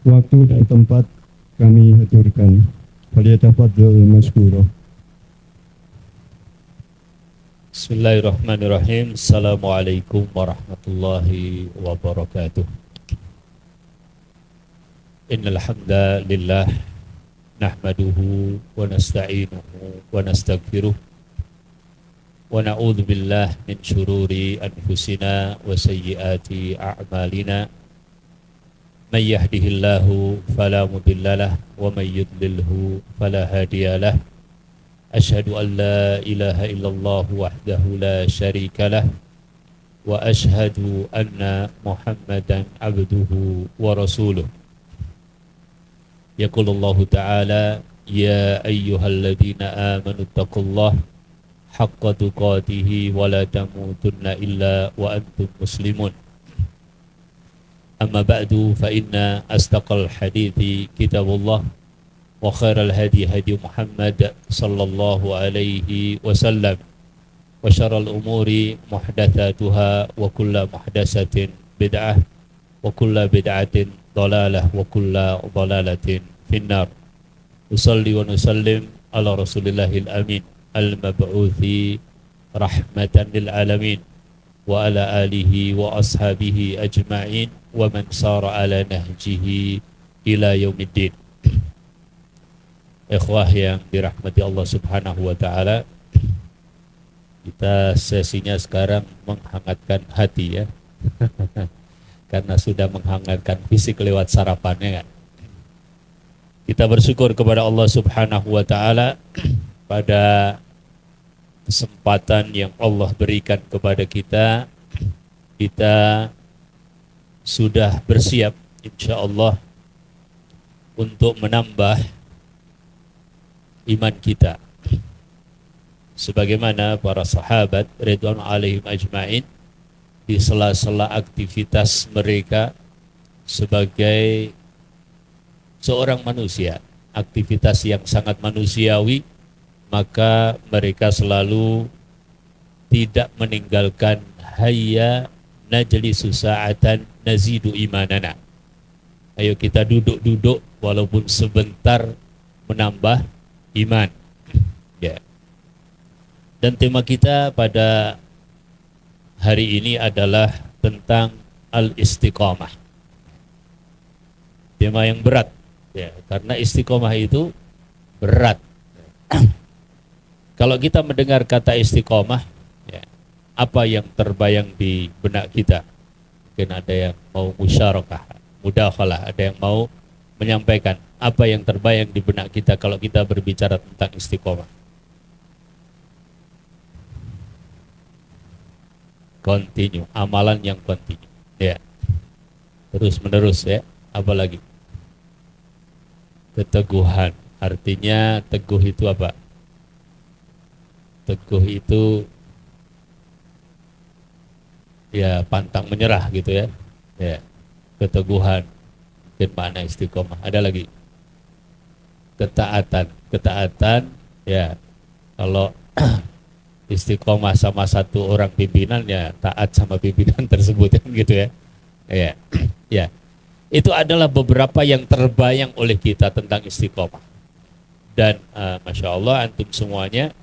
waktu dan tempat kami haturkan. Falyatafaddal mashkura. Bismillahirrahmanirrahim. Assalamualaikum warahmatullahi wabarakatuh. Innal hamdalillah nahmaduhu wa nasta'inuhu wa nastaghfiruh wa na'udzu billahi min syururi anfusina wa sayyiati a'malina. May yahdihillahu fala mudhillalah wa may yudlilhu fala hadiyalah. Asyhadu an la ilaha illallah wahdahu la syarikalah wa asyhadu anna Muhammadan abduhu wa rasuluh. Yaqulullahu ta'ala ya ayyuhalladzina amanu taqullaha haqqa tuqatih wa la tamutunna illa wa antum muslimun. Amma ba'du fa inna astaqal hadithi kitabullah wa khairal hadi hadi Muhammad sallallahu alaihi wasallam wa syarral umuri muhdatsatuha wa kullu muhdatsatin bid'ah wa kullu bid'atin dhalalah wa kullu dhalalatin finnar. Usalli wa nusallim ala rasulillahil amin al mab'uthi rahmatan lil alamin wa ala alihi wa ashabihi ajma'in wa man sara ala nahjihi ila yaumiddin. Ikhwah yang dirahmati Allah subhanahu wa ta'ala, kita sesinya sekarang menghangatkan hati ya. Karena sudah menghangatkan fisik lewat sarapannya kan. Kita bersyukur kepada Allah subhanahu wa ta'ala pada kesempatan yang Allah berikan kepada kita. Kita sudah bersiap insyaallah untuk menambah iman kita sebagaimana para sahabat ridwan alaihim ajma'in di sela-sela aktivitas mereka sebagai seorang manusia, aktivitas yang sangat manusiawi, maka mereka selalu tidak meninggalkan hayya najlisu sa'atan nazidu imanana. Ayo kita duduk-duduk walaupun sebentar menambah iman. Ya. Dan tema kita pada hari ini adalah tentang al-istiqamah. Tema yang berat ya, karena istiqamah itu berat. Kalau kita mendengar kata istiqamah ya, apa yang terbayang di benak kita? Mungkin ada yang mau musyarakah, mudakhalah, ada yang mau menyampaikan apa yang terbayang di benak kita kalau kita berbicara tentang istiqomah. Continue, amalan yang continue. Ya. Terus menerus ya. Apa lagi? Keteguhan. Artinya teguh itu apa? Teguh itu ya pantang menyerah gitu ya. Ya. Keteguhan. Mungkin makna istiqomah. Ada lagi? Ketaatan ya, kalau istiqomah sama satu orang pimpinan ya taat sama pimpinan tersebut gitu ya. Ya, itu adalah beberapa yang terbayang oleh kita tentang istiqomah. Dan masya Allah antum semuanya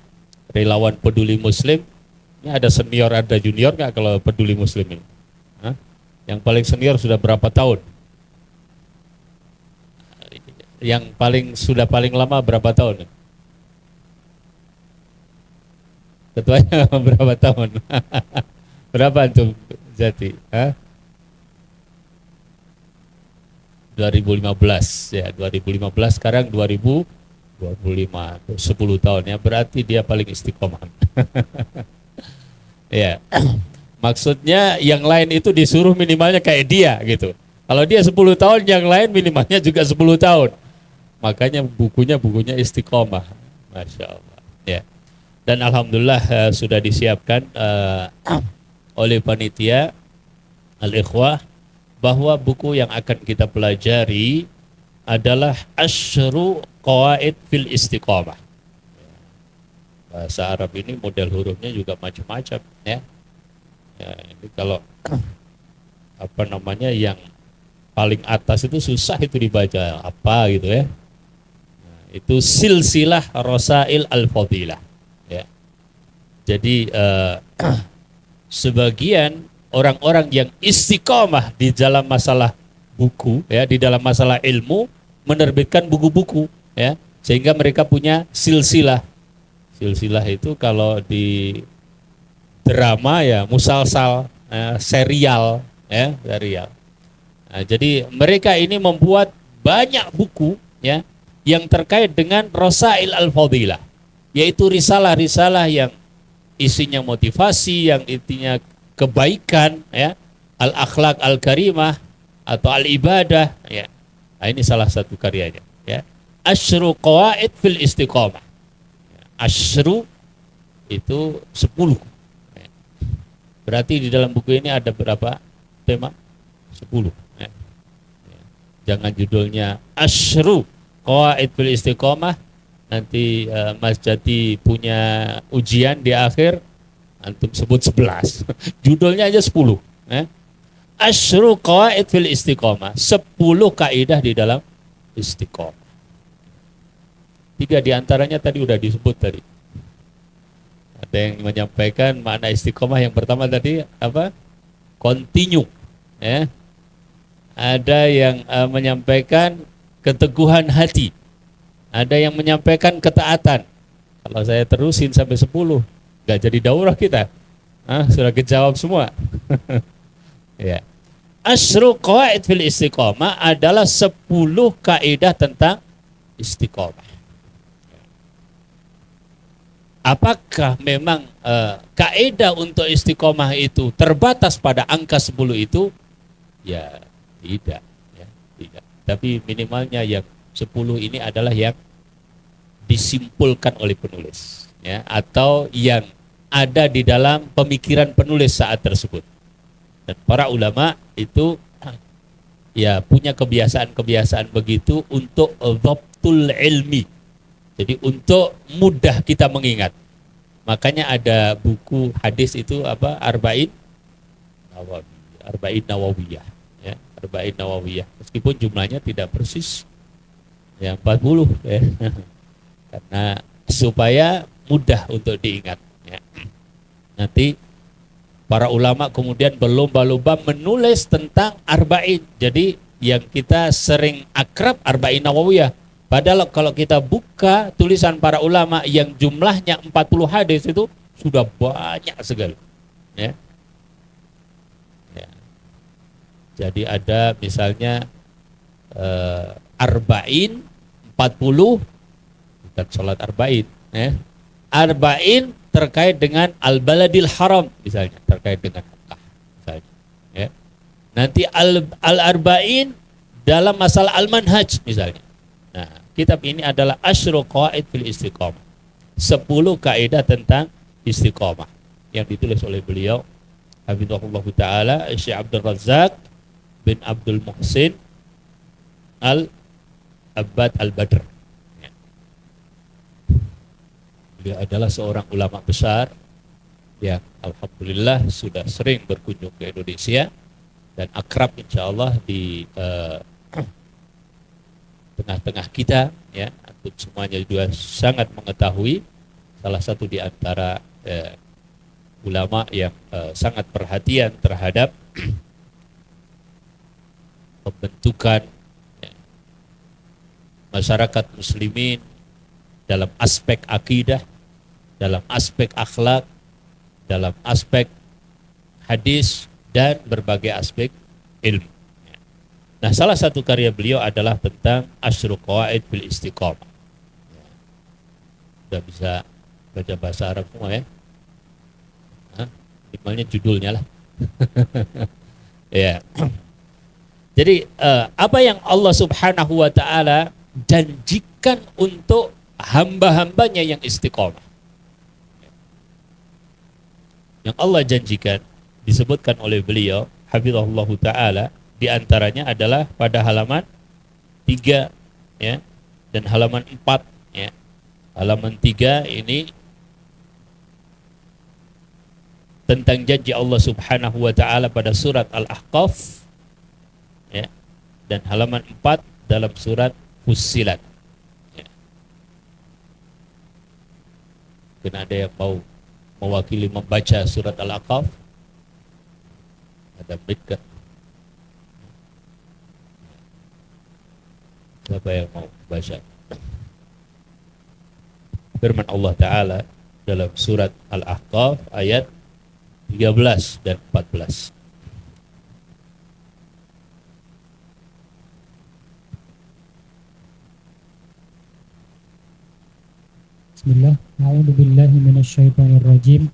relawan peduli muslim, ini ada senior ada junior nggak kalau peduli muslim ini? Yang paling senior sudah berapa tahun? Yang sudah paling lama berapa tahun? Ketuanya berapa tahun? Berapa antum Jati? 2015 ya, 2015 sekarang 2025, 10 tahun ya, berarti dia paling istiqomah. Ya. Maksudnya yang lain itu disuruh minimalnya kayak dia gitu. Kalau dia 10 tahun, yang lain minimalnya juga 10 tahun. Makanya bukunya istiqomah, masya Allah. Ya. Dan alhamdulillah sudah disiapkan oleh panitia al-ikhwah bahwa buku yang akan kita pelajari adalah Asyru Qawaid fil Istiqamah. Bahasa Arab ini model hurufnya juga macam-macam ya. Ya, ini kalau apa namanya yang paling atas itu susah itu dibaca apa gitu ya. Nah, itu silsilah Rasail Al-Fadilah ya. Jadi sebagian orang-orang yang istiqomah di dalam masalah buku ya, di dalam masalah ilmu menerbitkan buku-buku ya, sehingga mereka punya silsilah. Silsilah itu kalau di drama ya musalsal, serial ya, serial. Nah, jadi mereka ini membuat banyak buku ya yang terkait dengan Rasail Al-Fadilah, yaitu risalah-risalah yang isinya motivasi, yang intinya kebaikan ya, al-akhlak al-karimah atau al-ibadah ya. Nah, ini salah satu karyanya ya. Asyru qawaid fil istiqomah. Asyru itu 10. Berarti di dalam buku ini ada berapa tema? 10 ya. Jangan judulnya Asyru qawaid fil istiqomah, nanti Mas Jati punya ujian di akhir antum sebut 11. Judulnya aja 10 ya. Asyru qawaid fil istiqomah, 10 kaidah di dalam istiqomah. 3 diantaranya tadi udah disebut tadi. Ada yang menyampaikan makna istiqomah, yang pertama tadi apa? Continue ya. Ada yang menyampaikan keteguhan hati. Ada yang menyampaikan ketaatan. Kalau saya terusin sampai 10, nggak jadi daurah kita. Sudah kejawab semua. Ya. Asyru qawaid fil istiqomah adalah 10 kaidah tentang istiqomah. Apakah memang kaidah untuk istiqomah itu terbatas pada angka 10 itu? Ya, tidak. Ya, tidak. Tapi minimalnya yang 10 ini adalah yang disimpulkan oleh penulis ya, atau yang ada di dalam pemikiran penulis saat tersebut. Dan para ulama itu ya punya kebiasaan-kebiasaan begitu untuk dhabtul ilmi. Jadi untuk mudah kita mengingat. Makanya ada buku hadis itu apa? Arba'in Nawawiyah ya, Arba'in Nawawiyah. Meskipun jumlahnya tidak persis ya 40 ya. Karena supaya mudah untuk diingat ya. Nanti para ulama kemudian berlomba-lomba menulis tentang arba'in. Jadi yang kita sering akrab Arba'in Nawawiyah. Padahal kalau kita buka tulisan para ulama yang jumlahnya 40 hadis itu sudah banyak sekali. Ya. Ya. Jadi ada misalnya arba'in 40, bukan sholat arba'in. Ya. Arba'in terkait dengan al-baladil haram misalnya, terkait dengan Mekah misalnya. Ya. Nanti al-arba'in dalam masalah al-manhaj misalnya. Nah, kitab ini adalah Asyru Qawaid fil Istiqomah, 10 kaidah tentang istiqomah, yang ditulis oleh beliau hafizahullah taala Syekh Abdul Razak bin Abdul Muhsin Al-Abbad Al-Badr. Beliau adalah seorang ulama besar yang alhamdulillah sudah sering berkunjung ke Indonesia dan akrab insyaallah di tengah-tengah kita ya. Antum semuanya juga sangat mengetahui salah satu di antara ulama yang sangat perhatian terhadap pembentukan masyarakat muslimin dalam aspek akidah, dalam aspek akhlak, dalam aspek hadis dan berbagai aspek ilmu. Nah, salah satu karya beliau adalah tentang Asyru Qawaid fil Istiqomah. Sudah bisa baca bahasa Arab semua ya? Minimalnya judulnya lah. Ya. Jadi apa yang Allah Subhanahu wa taala janjikan untuk hamba-hambanya yang istiqomah. Yang Allah janjikan disebutkan oleh beliau hafizahullah taala, di antaranya adalah pada halaman 3 ya, dan halaman 4 ya. Halaman 3 ini tentang janji Allah Subhanahu wa taala pada surat Al-Ahqaf ya. dan halaman 4 dalam surat Fussilat. Ya. Mungkin ada yang mau mewakili membaca surat Al-Aqaf? Ada mic kan? Siapa yang mau baca? Firman Allah Ta'ala dalam surat Al-Ahqaf ayat 13 dan 14. Bismillah. A'udzu billahi minasyaitonir rajim.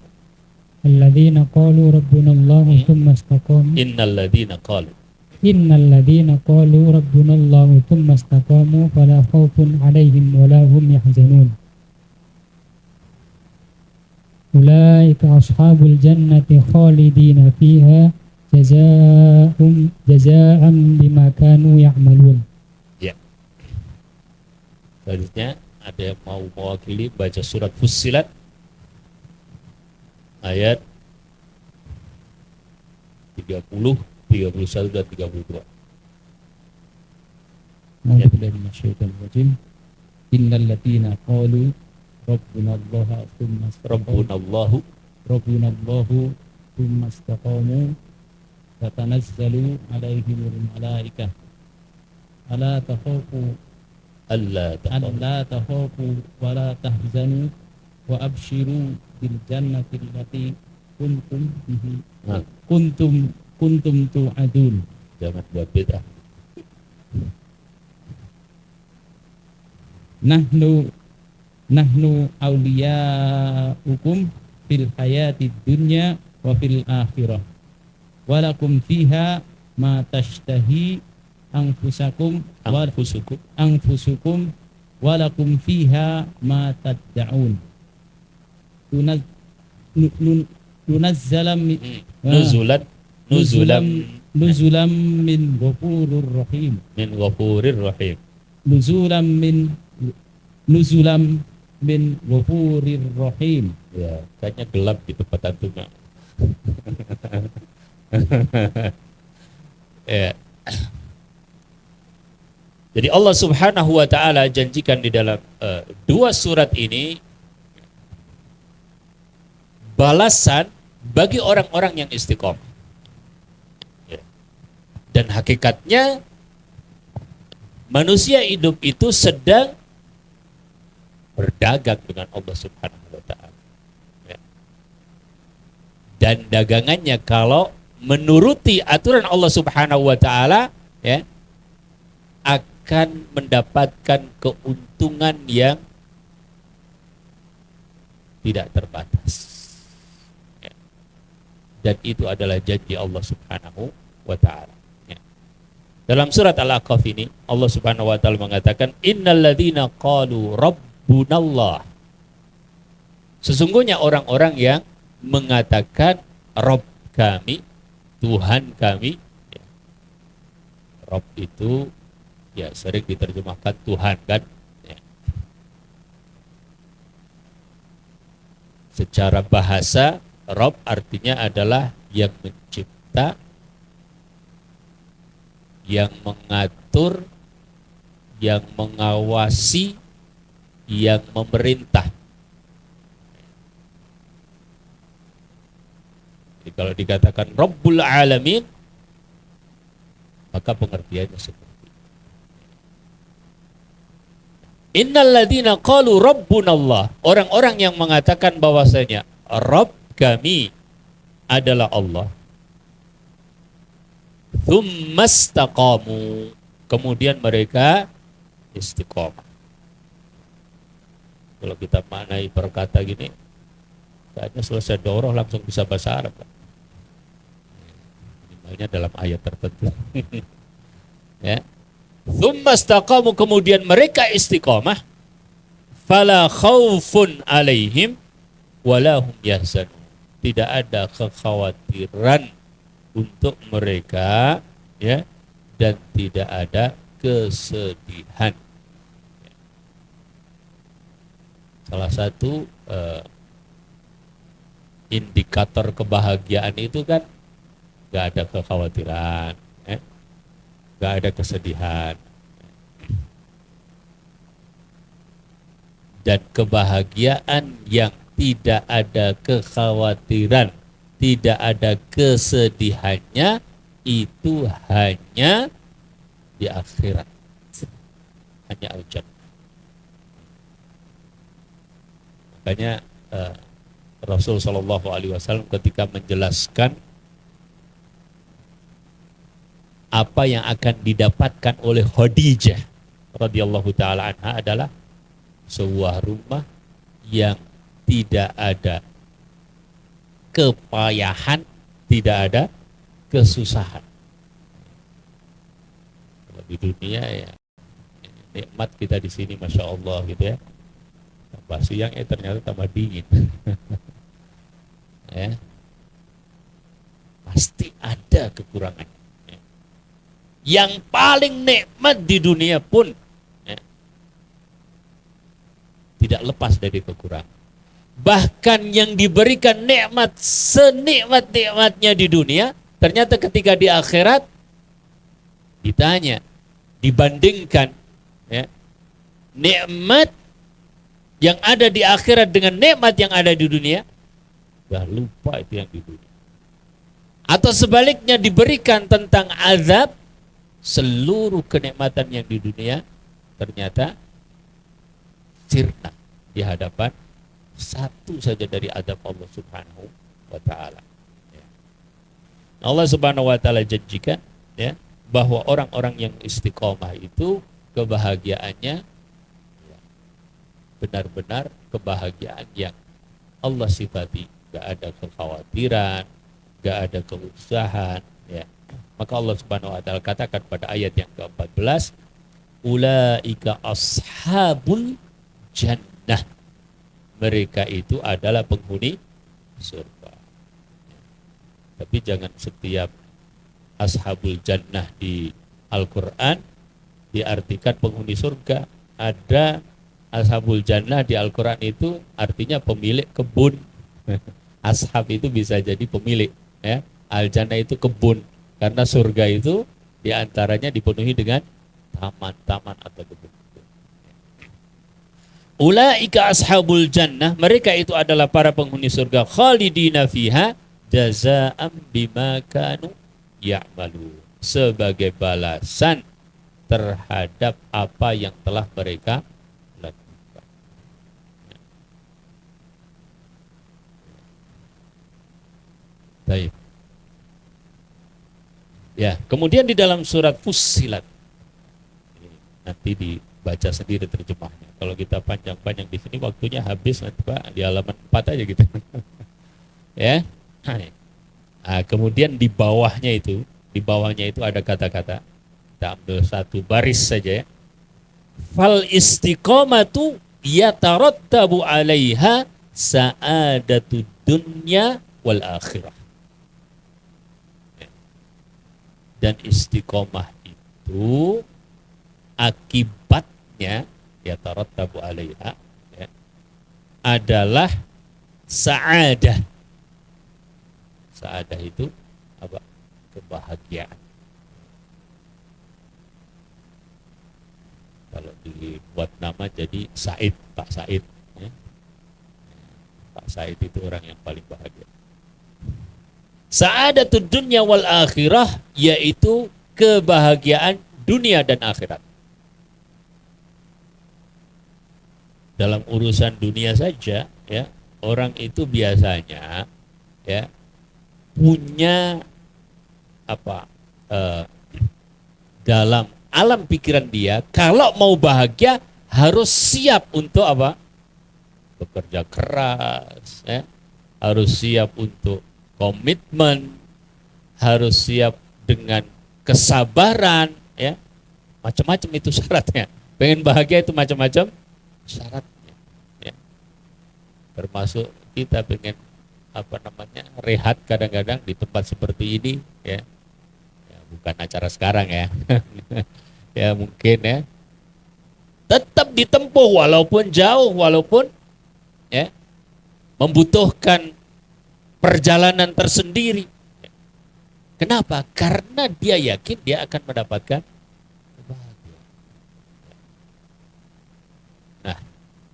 Alladzina qalu rabbuna Allah tsumma istaqamu. Innal ladzina qalu rabbuna Allah tsumma istaqamu fala khaufun 'alaihim wa la hum yahzanun. Ulaika ashabul jannati khalidina fiha jazaa'an bima kanu ya'malun. Ya. Selanjutnya ada yang mau mewakili baca surat Fussilat ayat 30, 31 dan 32. A'udzu billahi minasyaitonir rajim. Innal ladzina qalu rabbuna Allah tsumma istaqamu tatanazzalu 'alaihimul malaikah alla takhafu wa la tahzanu wa abshiru bil jannati allati kuntum tu'adun. Jangan buat bid'ah. Nahnu awliya'ukum fil hayatid dunya wa fil akhirah walakum fiha ma tashtahi anfusukum walakum fiha ma tad'un nuzulam min ghafurir rahim nuzulam min ghafurir rahim. Ya, kayaknya gelap di tempat antum. Ya. Jadi Allah Subhanahu wa taala janjikan di dalam dua surat ini balasan bagi orang-orang yang istiqomah. Ya. Dan hakikatnya manusia hidup itu sedang berdagang dengan Allah Subhanahu wa taala. Ya. Dan dagangannya kalau menuruti aturan Allah Subhanahu wa taala, ya, akan mendapatkan keuntungan yang tidak terbatas. Ya. Dan itu adalah janji Allah Subhanahu wa taala. Ya. Dalam surat Al-Aqaf ini Allah Subhanahu wa taala mengatakan innal ladzina qalu rabbunallah. Sesungguhnya orang-orang yang mengatakan Rabb kami, Tuhan kami. Ya. Rabb itu ya sering diterjemahkan Tuhan kan. Ya. Secara bahasa Rabb artinya adalah yang mencipta, yang mengatur, yang mengawasi, yang memerintah. Jadi kalau dikatakan Rabbul Alamin, maka pengertiannya seperti itu. Innal ladzina qalu rabbunallah, orang-orang yang mengatakan bahwasanya Rabb kami adalah Allah. Tsumastaqamu, kemudian mereka istiqomah. Kalau kita maknai perkata gini, kayaknya selesai daurah langsung bisa bahasa Arab. Minimalnya dalam ayat tertentu. Ya. Tsumastaqamu, kemudian mereka istiqomah. Fala khaufun alaihim wala hum yahzanun. Tidak ada kekhawatiran untuk mereka, ya, dan tidak ada kesedihan. Salah satu indikator kebahagiaan itu kan gak ada kekhawatiran, nggak ada kesedihan. Dan kebahagiaan yang tidak ada kekhawatiran, tidak ada kesedihannya, itu hanya di akhirat, hanya al-jannah. Makanya Rasul Shallallahu Alaihi Wasallam ketika menjelaskan apa yang akan didapatkan oleh Khadijah radhiyallahu taala anha adalah sebuah rumah yang tidak ada kepayahan, tidak ada kesusahan. Kalau di dunia ya nikmat kita di sini, masya Allah gitu ya. Tambah siang ternyata tambah dingin. Ya, pasti ada kekurangan. Ya. Yang paling nikmat di dunia pun ya, tidak lepas dari kekurangan. Bahkan yang diberikan nikmat senikmat-nikmatnya di dunia, ternyata ketika di akhirat ditanya, dibandingkan ya, nikmat yang ada di akhirat dengan nikmat yang ada di dunia, udah lupa itu yang di dunia. Atau sebaliknya diberikan tentang azab, seluruh kenikmatan yang di dunia ternyata sirna di hadapan satu saja dari azab Allah Subhanahu wa taala. Ya. Allah Subhanahu wa taala janjikan ya, bahwa orang-orang yang istiqomah itu kebahagiaannya ya, benar-benar kebahagiaan yang Allah sifati, gak ada kekhawatiran, gak ada keusahan ya. Maka Allah Subhanahu wa taala katakan pada ayat yang ke-14, ulaika ashabul jannah, mereka itu adalah penghuni surga. Tapi jangan setiap ashabul jannah di Al-Quran diartikan penghuni surga. Ada ashabul jannah di Al-Quran itu artinya pemilik kebun. Ashab itu bisa jadi pemilik ya. Al-jannah itu kebun, karena surga itu diantaranya dipenuhi dengan taman-taman atau kebun. Ulaika ashabul jannah, mereka itu adalah para penghuni surga, khalidina fiha jazaa'an bima kanu ya'malu, sebagai balasan terhadap apa yang telah mereka lakukan. Baik. Ya, kemudian di dalam surat Fussilat, nanti dibaca sendiri terjemahnya. Kalau kita panjang-panjang di sini waktunya habis nanti Pak, di halaman 4 aja gitu. Ya. Nah, kemudian di bawahnya itu ada kata-kata. Kita ambil satu baris saja ya. Fal istiqomatu yatarattabu 'alaiha sa'adatud dunya wal akhirah. Dan istiqomah itu akibatnya yatarattabu 'alaiha ya, adalah sa'adah. Sa'adah itu apa? Kebahagiaan. Kalau dibuat nama jadi Said, Pak Said ya. Pak Said itu orang yang paling bahagia. Sa'adatud dunya wal akhirah, yaitu kebahagiaan dunia dan akhirat. Dalam urusan dunia saja ya, orang itu biasanya ya punya apa dalam alam pikiran dia, kalau mau bahagia harus siap untuk apa? Bekerja keras ya, harus siap untuk komitmen, harus siap dengan kesabaran ya, macam-macam itu syaratnya. Pengen bahagia itu macam-macam syaratnya ya. Termasuk kita pengen rehat kadang-kadang di tempat seperti ini ya, bukan acara sekarang ya. Ya mungkin ya tetap ditempuh walaupun jauh, walaupun ya membutuhkan perjalanan tersendiri. Kenapa? Karena dia yakin dia akan mendapatkan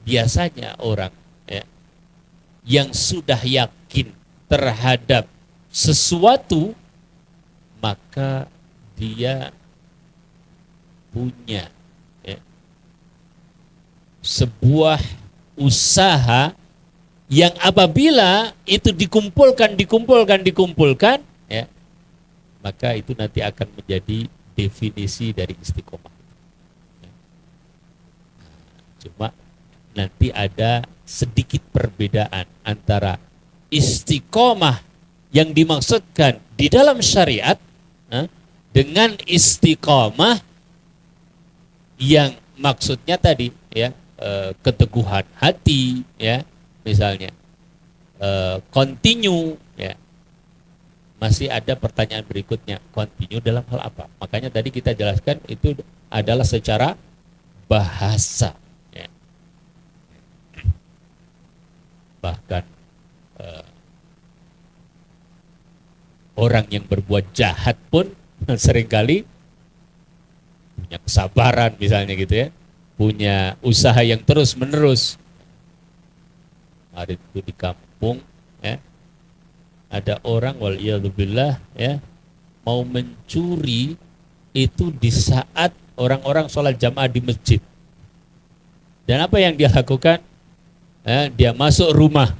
biasanya orang ya, yang sudah yakin terhadap sesuatu, maka dia punya ya, sebuah usaha yang apabila itu dikumpulkan ya, maka itu nanti akan menjadi definisi dari istiqomah. Cuma nanti ada sedikit perbedaan antara istiqomah yang dimaksudkan di dalam syariat dengan istiqomah yang maksudnya tadi ya, keteguhan hati ya, misalnya continue ya. Masih ada pertanyaan berikutnya, continue dalam hal apa? Makanya tadi kita jelaskan itu adalah secara bahasa ya. Bahkan orang yang berbuat jahat pun seringkali punya kesabaran misalnya gitu ya, punya usaha yang terus menerus. Hari itu di kampung ya, ada orang waliyadzubillah ya, mau mencuri itu di saat orang-orang sholat jamaah di masjid. Dan apa yang dia lakukan? Dia masuk rumah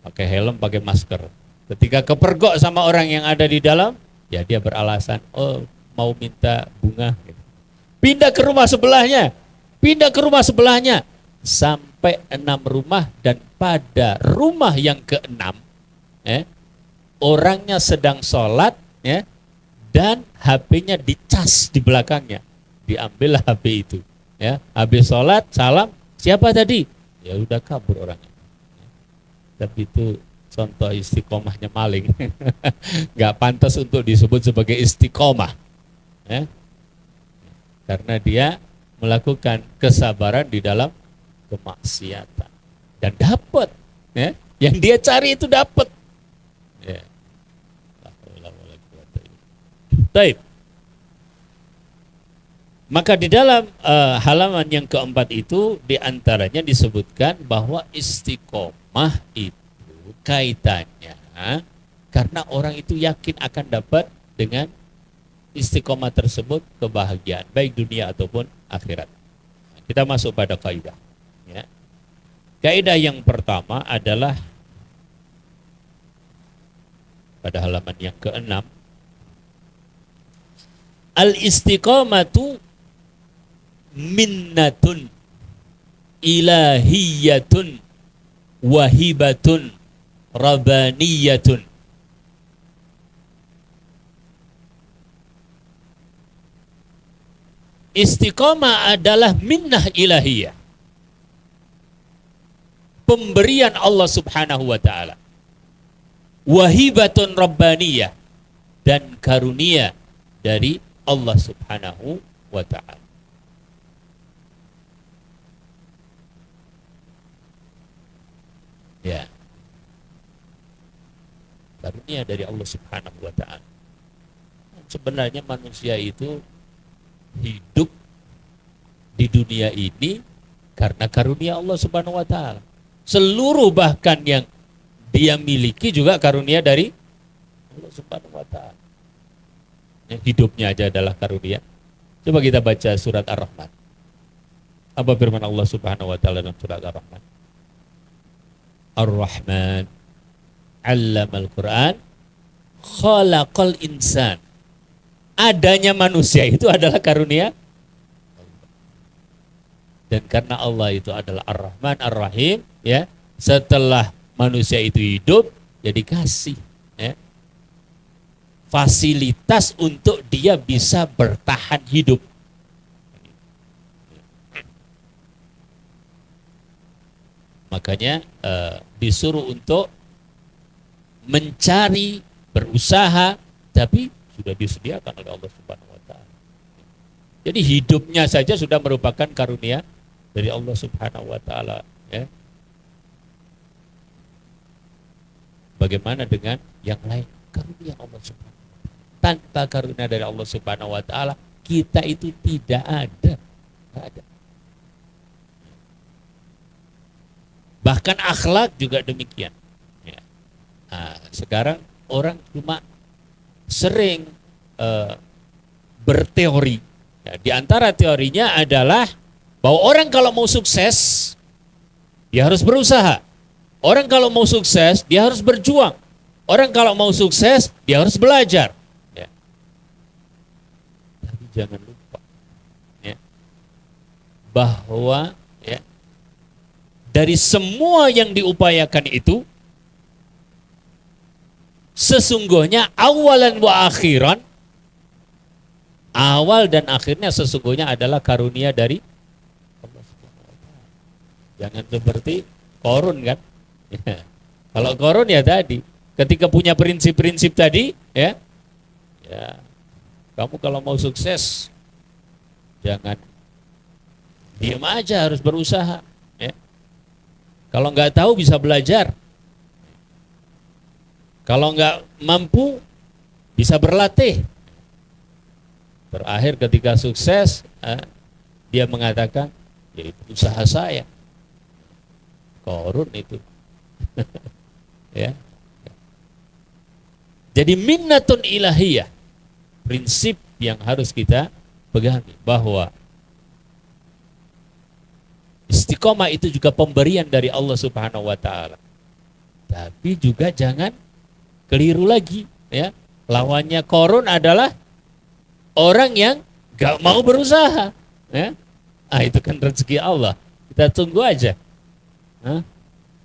pakai helm, pakai masker. Ketika kepergok sama orang yang ada di dalam, ya dia beralasan, oh mau minta bunga. Pindah ke rumah sebelahnya, sampai 6 rumah, dan pada rumah yang ke-6 orangnya sedang sholat ya, dan HP-nya dicas di belakangnya. Diambil HP itu ya, habis sholat salam, siapa tadi? Ya udah kabur orangnya. Tapi itu contoh istiqomahnya maling. Nggak pantas untuk disebut sebagai istiqomah ya. Karena dia melakukan kesabaran di dalam kemaksiatan dan dapat ya, yang dia cari itu dapat ya. Baik. Maka di dalam halaman yang keempat itu diantaranya disebutkan bahwa istiqomah itu kaitannya karena orang itu yakin akan dapat dengan istiqomah tersebut kebahagiaan baik dunia ataupun akhirat. Kita masuk pada kaidah ya. Kaidah yang pertama adalah pada halaman yang ke-6, al-istiqamatu minnatun ilahiyatun wahibatun rabbaniyatun. Istiqamah adalah minnah ilahiyah, pemberian Allah Subhanahu wa ta'ala. Wahibatun rabbaniyah, dan karunia dari Allah Subhanahu wa ta'ala. Ya. Karunia dari Allah Subhanahu wa ta'ala. Sebenarnya manusia itu hidup di dunia ini karena karunia Allah Subhanahu wa ta'ala. Seluruh bahkan yang dia miliki juga karunia dari Allah Subhanahu wa ta'ala. Hidupnya aja adalah karunia. Coba kita baca surat Ar-Rahman. Apa firman Allah Subhanahu wa ta'ala dalam surat Ar-Rahman? Ar-Rahman 'allamal Qur'an khalaqal insan. Adanya manusia itu adalah karunia. Dan karena Allah itu adalah Ar-Rahman Ar-Rahim ya, setelah manusia itu hidup ya dikasih ya, fasilitas untuk dia bisa bertahan hidup. Makanya disuruh untuk mencari, berusaha, tapi sudah disediakan oleh Allah Subhanahu wa ta'ala. Jadi hidupnya saja sudah merupakan karunia dari Allah Subhanahu wa ta'ala ya. Bagaimana dengan yang lain? Karunia Allah Subhanahu wa ta'ala. Tanpa karunia dari Allah Subhanahu wa ta'ala, kita itu tidak ada. Tidak ada. Bahkan akhlak juga demikian. Ya. Nah, sekarang orang cuma sering berteori. Ya, di antara teorinya adalah bahwa orang kalau mau sukses, dia harus berusaha. Orang kalau mau sukses, dia harus berjuang. Orang kalau mau sukses, dia harus belajar. Ya. Tapi jangan lupa ya, bahwa ya, dari semua yang diupayakan itu, sesungguhnya awalan wa akhiran, awal dan akhirnya sesungguhnya adalah karunia dari Allah Subhanahu wa Ta'ala. Jangan seperti Qarun kan. Ya. Kalau Qarun ya tadi, ketika punya prinsip-prinsip tadi, ya, kamu kalau mau sukses, jangan diam aja, harus berusaha. Ya. Kalau nggak tahu bisa belajar. Kalau nggak mampu bisa berlatih. Terakhir ketika sukses, dia mengatakan, ya itu usaha saya. Qarun itu. Ya. Jadi minnatun ilahiyah, prinsip yang harus kita pegangi, bahwa istiqomah itu juga pemberian dari Allah Subhanahu wa Ta'ala. Tapi juga jangan keliru lagi, ya. Lawannya Qarun adalah orang yang gak mau berusaha, ya. Itu kan rezeki Allah. Kita tunggu aja.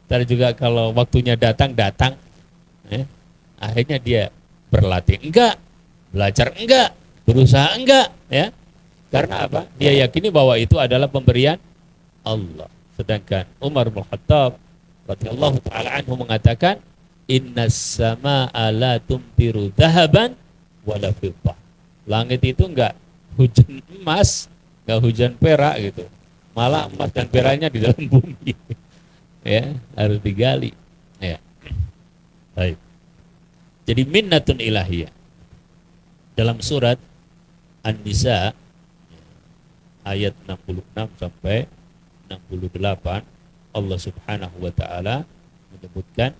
Ntar juga kalau waktunya datang, ya. Akhirnya dia berlatih enggak, belajar enggak, berusaha enggak, ya. Karena apa? Dia yakini bahwa itu adalah pemberian Allah. Sedangkan Umar bin Khattab radhiyallahu taala anhu mengatakan, innas samaa'a la tumtiru dhahaban wala fiddah. Langit itu enggak hujan emas, enggak hujan perak gitu. Malah emas dan peraknya di dalam bumi. Ya, harus digali. Ya. Baik. Jadi minnatun ilahiyah. Dalam surat An-Nisa ayat 66 sampai 68, Allah Subhanahu wa taala menyebutkan,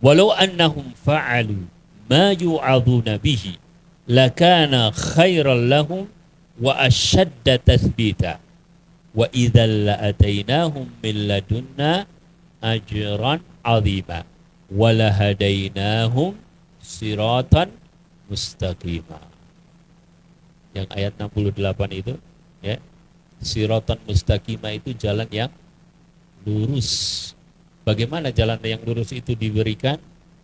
walau annahum fa'alu ma yu'aduna bihi lakana khairan lahum wa ashadda tathbita wa idzal la'atainahum min ladunna ajran 'azima wala hadainahum siratan mustaqima. Yang ayat 68 itu, ya, siratan mustaqima itu jalan yang lurus. Bagaimana jalan yang lurus itu diberikan?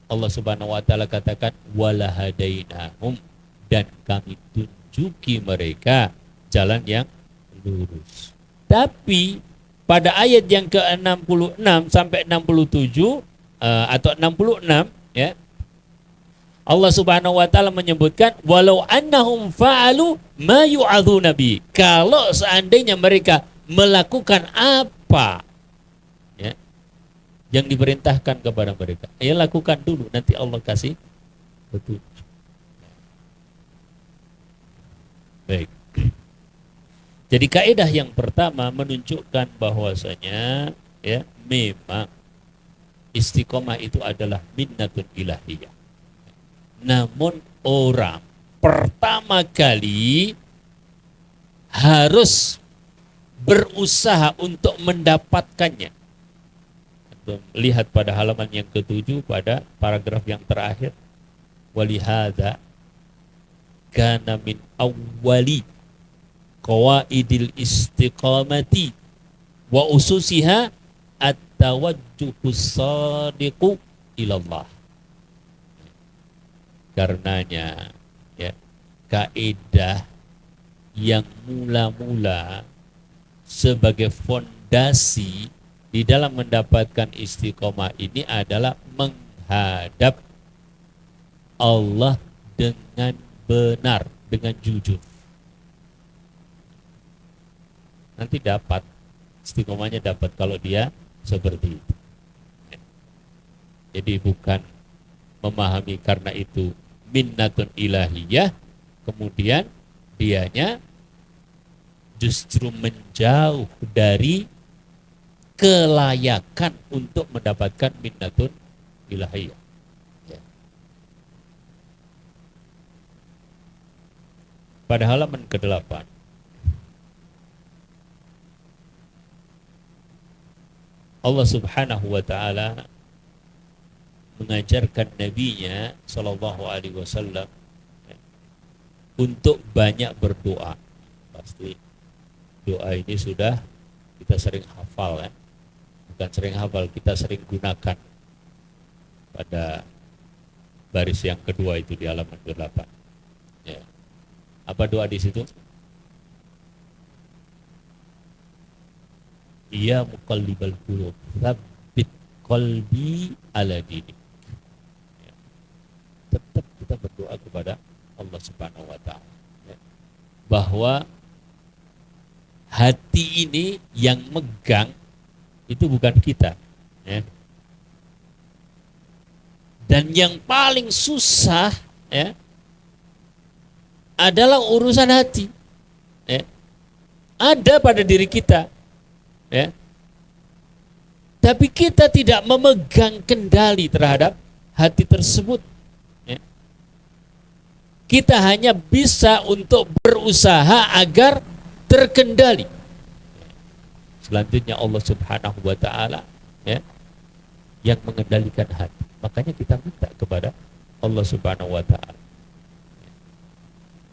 Allah Subhanahu wa taala katakan wala hadainahum, dan kami tunjuki mereka jalan yang lurus. Tapi pada ayat yang ke-66 sampai 67 atau 66, ya, Allah Subhanahu wa taala menyebutkan walau annahum fa'alu ma yu'adzuna bi. Kalau seandainya mereka melakukan apa, ya, yang diperintahkan kepada mereka, ya lakukan dulu, nanti Allah kasih petunjuk. Baik. Jadi kaidah yang pertama menunjukkan bahwasanya, ya, memang istiqomah itu adalah minnatun ilahiyah. Namun orang pertama kali harus berusaha untuk mendapatkannya. Lihat pada halaman yang ke-7 pada paragraf yang terakhir. Walihada kana min awwali qawaidil istiqamati wa ususiha at-tawajjuhus shadiqu ilallah. Karenanya, ya, kaidah yang mula-mula sebagai fondasi di dalam mendapatkan istiqomah ini adalah menghadap Allah dengan benar, dengan jujur. Nanti dapat istiqomahnya, dapat kalau dia seperti itu. Jadi bukan memahami karena itu minnatun ilahiyah, kemudian dianya justru menjauh dari kelayakan untuk mendapatkan minnatun ilahiyah. Ya. Pada halaman ke-8 Allah Subhanahu wa taala mengajarkan nabinya sallallahu alaihi wasallam untuk banyak berdoa. Pasti doa ini sudah kita sering hafal, ya. Bukan sering hafal, kita sering gunakan pada baris yang kedua itu di halaman ke-8. Ya. Apa doa di situ? Ya muqallibal qulub, tsabbit qalbi ala dinik. Ya. Tetap kita berdoa kepada Allah Subhanahu wa taala, ya. Bahwa hati ini yang megang itu bukan kita, ya. Dan yang paling susah, ya, adalah urusan hati, ya. Ada pada diri kita, ya. Tapi kita tidak memegang kendali terhadap hati tersebut, ya. Kita hanya bisa untuk berusaha agar terkendali. Selanjutnya Allah Subhanahu wa taala, ya, yang mengendalikan hati. Makanya kita minta kepada Allah Subhanahu wa taala.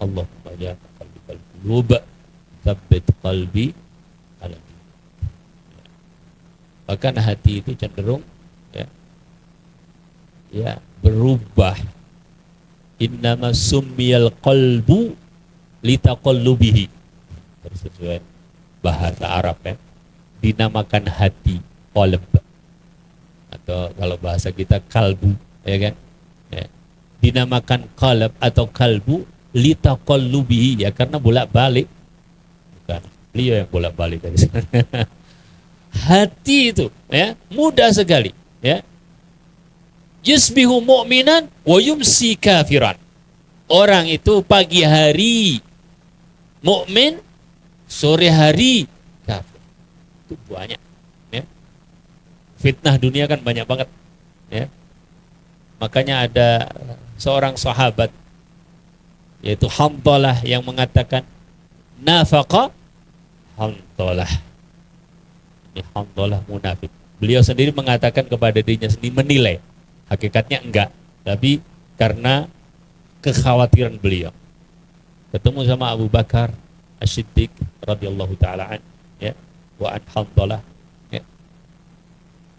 Allahumma ya muqallibal qulub, tsabbit qalbi ala dinik. Bahkan hati itu cenderung, ya berubah. Innama summiyal qalbu litaqallubihi. Sesuai bahasa Arab, ya. Dinamakan hati qalb, atau kalau bahasa kita kalbu, ya kan? Ya. Dinamakan qalb atau kalbu litaqallubihi, ya, karena bolak-balik. Bukan beliau yang bolak-balik dari sana. Hati itu, ya, mudah sekali, ya. Yusbihu mu'minan wa yumsi kafiran. Orang itu pagi hari mukmin, sore hari kafir. Itu banyak, ya. Fitnah dunia kan banyak banget, ya. Makanya ada seorang sahabat yaitu Hanzalah yang mengatakan nafaqa Hanzalah. Ini Hanzalah munafik. Beliau sendiri mengatakan kepada dirinya sendiri, menilai, hakikatnya enggak, tapi karena kekhawatiran beliau. Ketemu sama Abu Bakar As-Siddiq radhiyallahu taala an, ya, wa an Hanzalah, ya.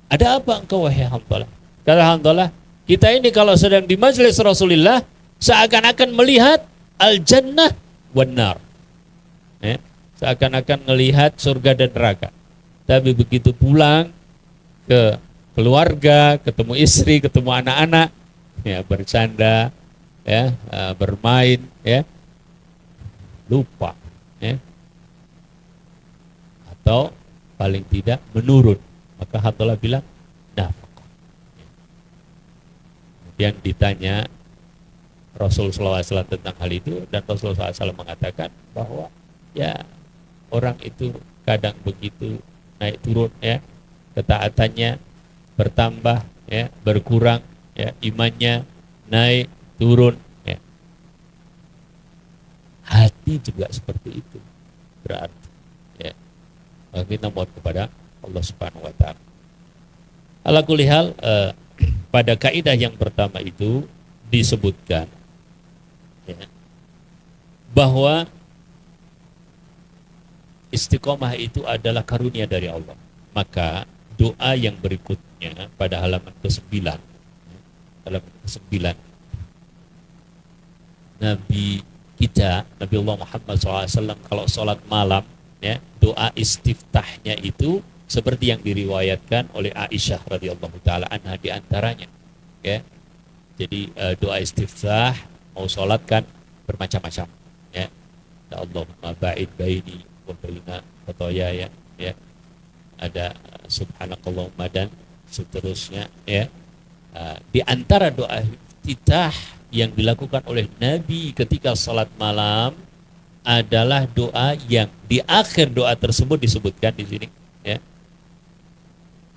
Ada apa engkau wahai Hanzalah? Kata Hanzalah, kita ini kalau sedang di majelis Rasulullah seakan-akan melihat al-jannah wan nar, ya. Seakan-akan melihat surga dan neraka. Tapi begitu pulang ke keluarga, ketemu istri, ketemu anak-anak, ya, bercanda, ya, bermain, ya, lupa, ya, atau paling tidak menurun. Maka Hanzalah bilang nafkah. Kemudian ditanya Rasul SAW tentang hal itu, dan Rasul SAW mengatakan bahwa, ya, orang itu kadang begitu naik turun, ya, ketaatannya bertambah, ya, berkurang, ya, imannya naik turun, ya. Hati juga seperti itu berarti, ya. Maka kita mohon kepada Allah Subhanahu wa taala. Ala kulli hal, pada kaidah yang pertama itu disebutkan, ya, bahwa istiqomah itu adalah karunia dari Allah. Maka doa yang berikutnya pada halaman ke-9, halaman ke-9, Nabi kita, Nabi Allah Muhammad SAW kalau sholat malam, ya, doa istiftahnya itu seperti yang diriwayatkan oleh Aisyah radhiyallahu taala anha di antaranya, ya. Jadi doa istiftah mau sholat kan bermacam-macam, ya. Allahumma ba'id baini wa baina khotoyaya, ya. Ada subhanakallahumma dan seterusnya, ya. Di antara doa istiftah yang dilakukan oleh Nabi ketika salat malam adalah doa yang di akhir doa tersebut disebutkan di sini, ya.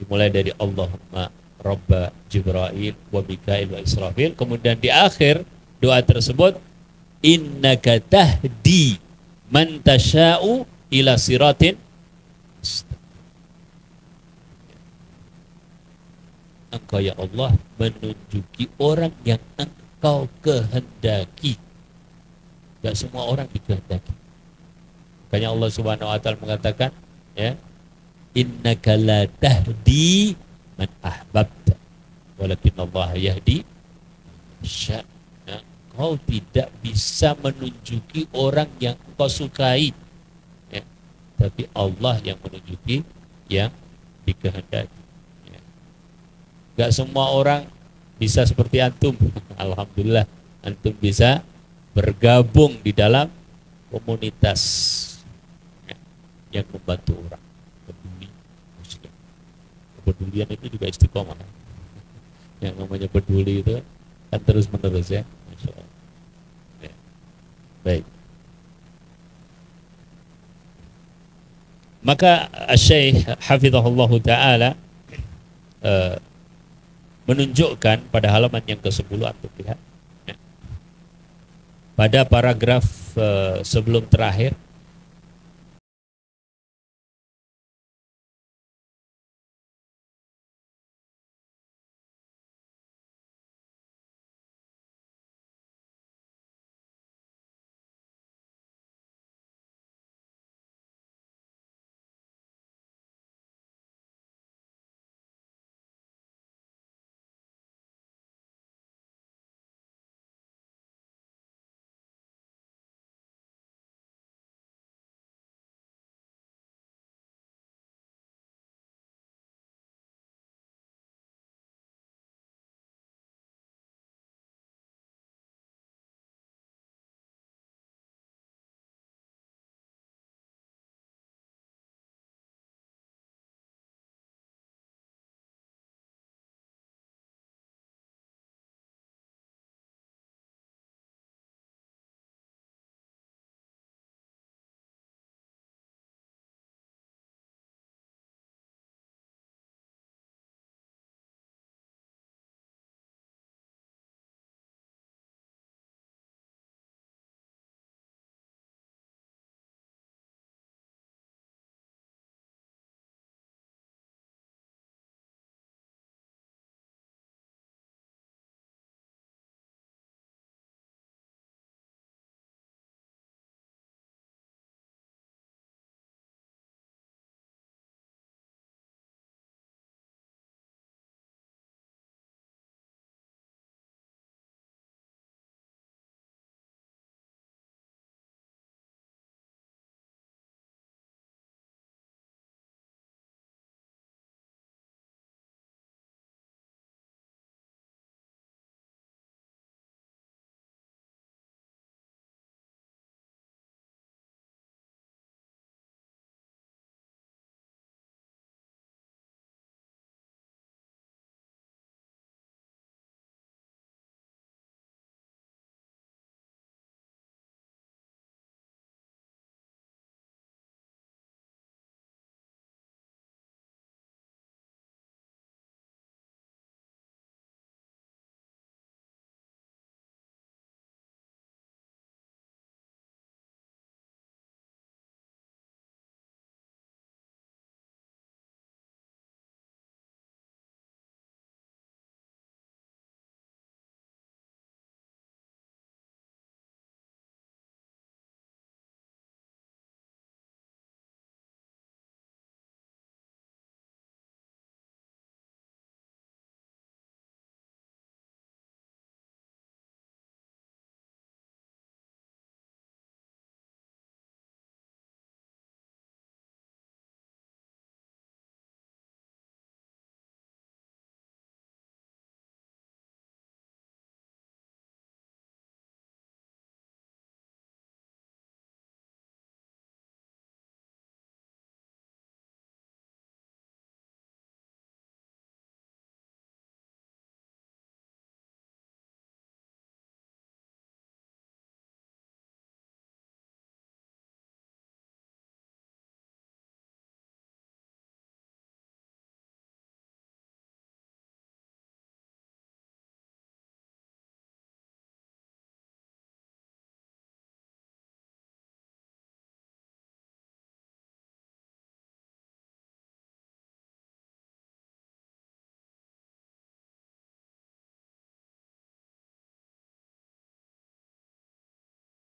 Dimulai dari Allahumma Rabba Jibril wa Mikail wa Israfil. Kemudian di akhir doa tersebut, innaka tahdi man tasha'u ila siratin. Engkau ya Allah menunjuki orang yang engkau kehendaki. Tidak semua orang dikehendaki. Makanya Allah Subhanahu wa taala mengatakan, ya, innaka la tahdi man ahbabta walakin Allah yahdi sya. Kau tidak bisa menunjuki orang yang kau sukai, ya, tapi Allah yang menunjuki yang dikehendaki, ya. Gak semua orang bisa seperti antum. Alhamdulillah antum bisa bergabung di dalam komunitas, ya, yang membantu orang peduli muslim. Kepedulian itu juga istiqomah. Yang namanya peduli itu kan terus menerus, ya. Masya Allah. Ya. Baik. Maka Syekh Hafizahullah Ta'ala menunjukkan pada halaman yang ke-10 antum lihat, ya, pada paragraf sebelum terakhir,